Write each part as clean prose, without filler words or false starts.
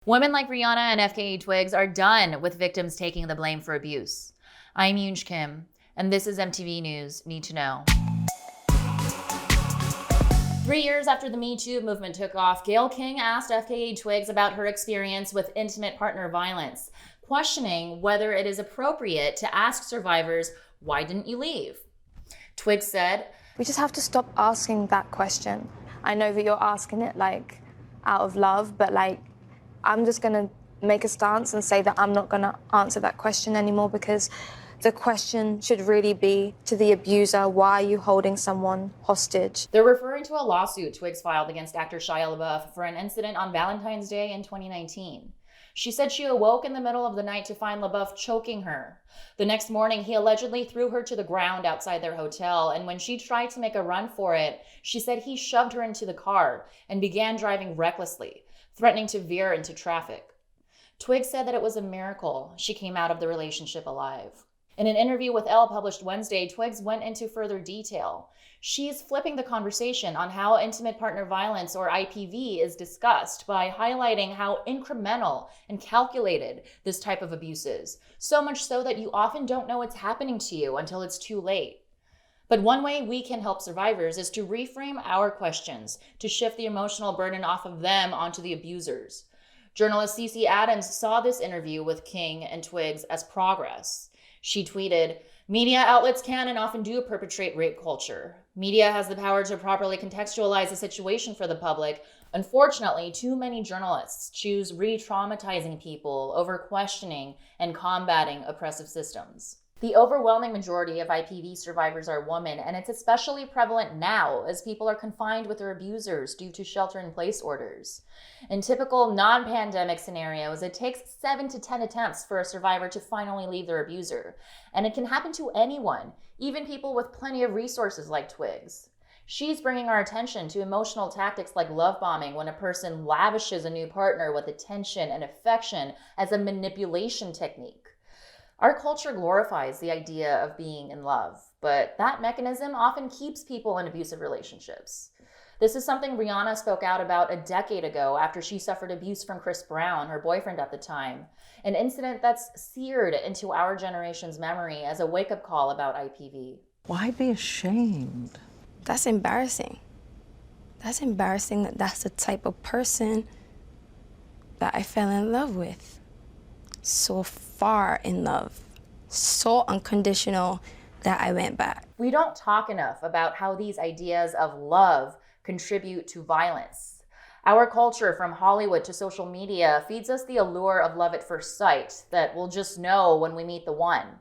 Women like Rihanna and FKA Twigs are done with victims taking the blame for abuse. I'm Yoonj Kim, and this is MTV News Need to Know. 3 years after the Me Too movement took off, Gayle King asked FKA Twigs about her experience with intimate partner violence, questioning whether it is appropriate to ask survivors, "Why didn't you leave?" Twigs said, "We just have to stop asking that question. I know that you're asking it out of love, but I'm just gonna make a stance and say that I'm not gonna answer that question anymore, because the question should really be to the abuser, why are you holding someone hostage?" They're referring to a lawsuit Twigs filed against actor Shia LaBeouf for an incident on Valentine's Day in 2019. She said she awoke in the middle of the night to find LaBeouf choking her. The next morning, he allegedly threw her to the ground outside their hotel, and when she tried to make a run for it, she said he shoved her into the car and began driving recklessly, threatening to veer into traffic. Twigs said that it was a miracle she came out of the relationship alive. In an interview with Elle published Wednesday, Twigs went into further detail. She's flipping the conversation on how intimate partner violence, or IPV, is discussed by highlighting how incremental and calculated this type of abuse is, so much so that you often don't know it's happening to you until it's too late. But one way we can help survivors is to reframe our questions, to shift the emotional burden off of them onto the abusers. Journalist Cece Adams saw this interview with King and Twigs as progress. She tweeted, "Media outlets can and often do perpetrate rape culture. Media has the power to properly contextualize the situation for the public. Unfortunately, too many journalists choose re-traumatizing people over questioning and combating oppressive systems." The overwhelming majority of IPV survivors are women, and it's especially prevalent now as people are confined with their abusers due to shelter-in-place orders. In typical non-pandemic scenarios, it takes 7 to 10 attempts for a survivor to finally leave their abuser, and it can happen to anyone, even people with plenty of resources like Twigs. She's bringing our attention to emotional tactics like love bombing, when a person lavishes a new partner with attention and affection as a manipulation technique. Our culture glorifies the idea of being in love, but that mechanism often keeps people in abusive relationships. This is something Rihanna spoke out about a decade ago after she suffered abuse from Chris Brown, her boyfriend at the time, an incident that's seared into our generation's memory as a wake-up call about IPV. Why be ashamed? That's embarrassing. That's embarrassing that that's the type of person that I fell in love with. So far in love, so unconditional that I went back. We don't talk enough about how these ideas of love contribute to violence. Our culture, from Hollywood to social media, feeds us the allure of love at first sight, that we'll just know when we meet the one.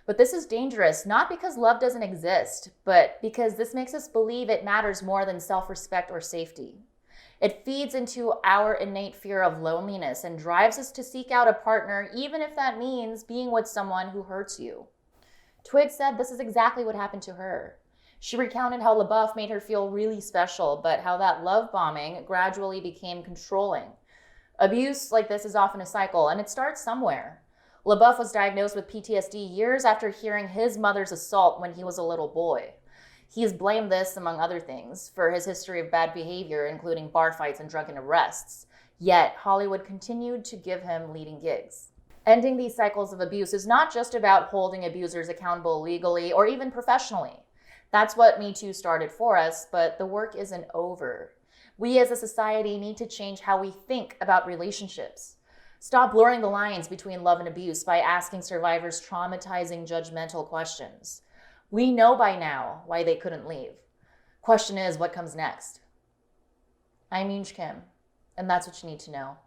But this is dangerous, not because love doesn't exist, but because this makes us believe it matters more than self-respect or safety. It feeds into our innate fear of loneliness and drives us to seek out a partner, even if that means being with someone who hurts you. Twigs said this is exactly what happened to her. She recounted how LaBeouf made her feel really special, but how that love bombing gradually became controlling. Abuse like this is often a cycle, and it starts somewhere. LaBeouf was diagnosed with PTSD years after hearing his mother's assault when he was a little boy. He's blamed this, among other things, for his history of bad behavior, including bar fights and drunken arrests. Yet, Hollywood continued to give him leading gigs. Ending these cycles of abuse is not just about holding abusers accountable legally or even professionally. That's what Me Too started for us, but the work isn't over. We as a society need to change how we think about relationships. Stop blurring the lines between love and abuse by asking survivors traumatizing, judgmental questions. We know by now why they couldn't leave. Question is, what comes next? I'm Yoonj Kim, and that's what you need to know.